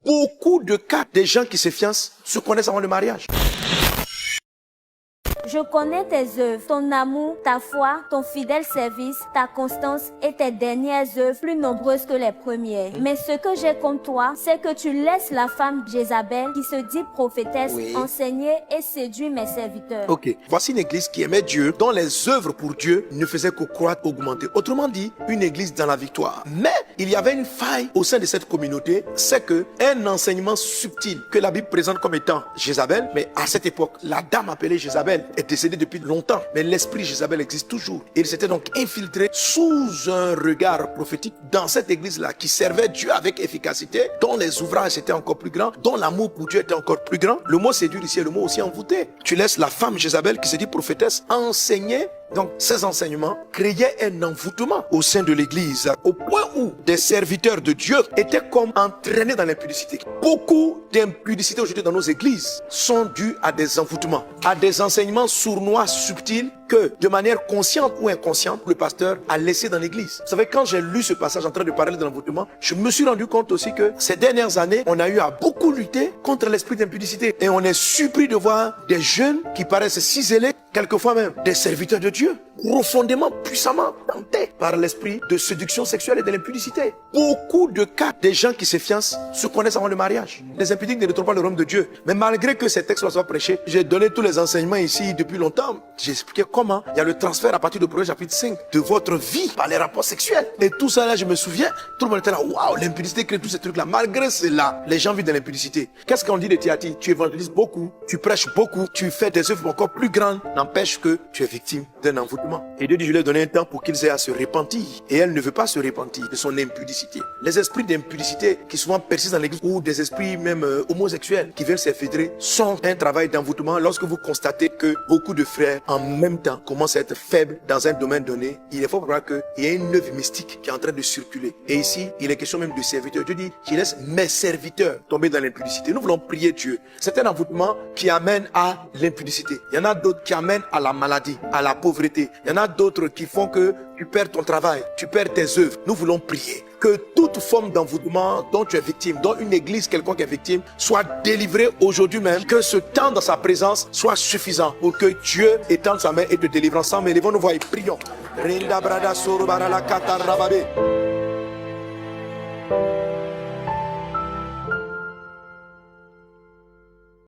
Beaucoup de cas des gens qui se fiancent se connaissent avant le mariage. Je connais tes œuvres, ton amour, ta foi, ton fidèle service, ta constance et tes dernières œuvres plus nombreuses que les premières. Mais ce que j'ai contre toi, c'est que tu laisses la femme Jézabel, qui se dit prophétesse, enseigner et séduire mes serviteurs. Ok, voici une église qui aimait Dieu, dont les œuvres pour Dieu ne faisaient que croître, augmenter. Autrement dit, une église dans la victoire. Mais il y avait une faille au sein de cette communauté, c'est que un enseignement subtil que la Bible présente comme étant Jézabel, mais à cette époque, la dame appelée Jézabel est décédée depuis longtemps, mais l'esprit Jézabel existe toujours. Et il s'était donc infiltré sous un regard prophétique dans cette église-là qui servait Dieu avec efficacité, dont les ouvrages étaient encore plus grands, dont l'amour pour Dieu était encore plus grand. Le mot séduire ici est le mot aussi envoûté. Tu laisses la femme Jézabel qui se dit prophétesse enseigner. Donc, ces enseignements créaient un envoûtement au sein de l'église, au point où des serviteurs de Dieu étaient comme entraînés dans l'impudicité. Beaucoup d'impudicité aujourd'hui dans nos églises sont dues à des envoûtements, à des enseignements sournois, subtils, que de manière consciente ou inconsciente, le pasteur a laissé dans l'église. Vous savez, quand j'ai lu ce passage en train de parler de l'envoûtement, je me suis rendu compte aussi que ces dernières années, on a eu à beaucoup lutter contre l'esprit d'impudicité. Et on est surpris de voir des jeunes qui paraissent si zélés, quelquefois même des serviteurs de Dieu, profondément, puissamment tentés par l'esprit de séduction sexuelle et de l'impudicité. Beaucoup de cas des gens qui se fiancent se connaissent avant le mariage. Les impudiques ne retrouvent pas le royaume de Dieu. Mais malgré que ces textes soient prêchés, j'ai donné tous les enseignements ici depuis longtemps. J'ai expliqué comment il y a le transfert à partir du Proverbe chapitre 5 de votre vie par les rapports sexuels. Et tout ça là, je me souviens, tout le monde était là, waouh, l'impudicité crée tous ces trucs là. Malgré cela, les gens vivent dans l'impudicité. Qu'est-ce qu'on dit de Thyatire? Tu évangélises beaucoup, tu prêches beaucoup, tu fais des œuvres encore plus grandes. N'empêche que tu es victime d'un envoûtement. Et Dieu dit, je lui ai donné un temps pour qu'ils aient à se repentir. Et elle ne veut pas se repentir de son impudicité. Les esprits d'impudicité qui souvent persistent dans l'église, ou des esprits même homosexuels qui veulent s'infiltrer, sont un travail d'envoûtement. Lorsque vous constatez que beaucoup de frères en même temps commencent à être faibles dans un domaine donné, il est fort probable qu'il y a une œuvre mystique qui est en train de circuler. Et ici, il est question même de serviteurs. Dieu dit, je laisse mes serviteurs tomber dans l'impudicité. Nous voulons prier Dieu. C'est un envoûtement qui amène à l'impudicité. Il y en a d'autres qui amènent à la maladie, à la pauvreté. Il y en a d'autres qui font que tu perds ton travail, tu perds tes œuvres. Nous voulons prier que toute forme d'envoûtement dont tu es victime, dont une église quelconque est victime, soit délivrée aujourd'hui même. Que ce temps dans sa présence soit suffisant pour que Dieu étende sa main et te délivre ensemble. Élevons nos voix et prions.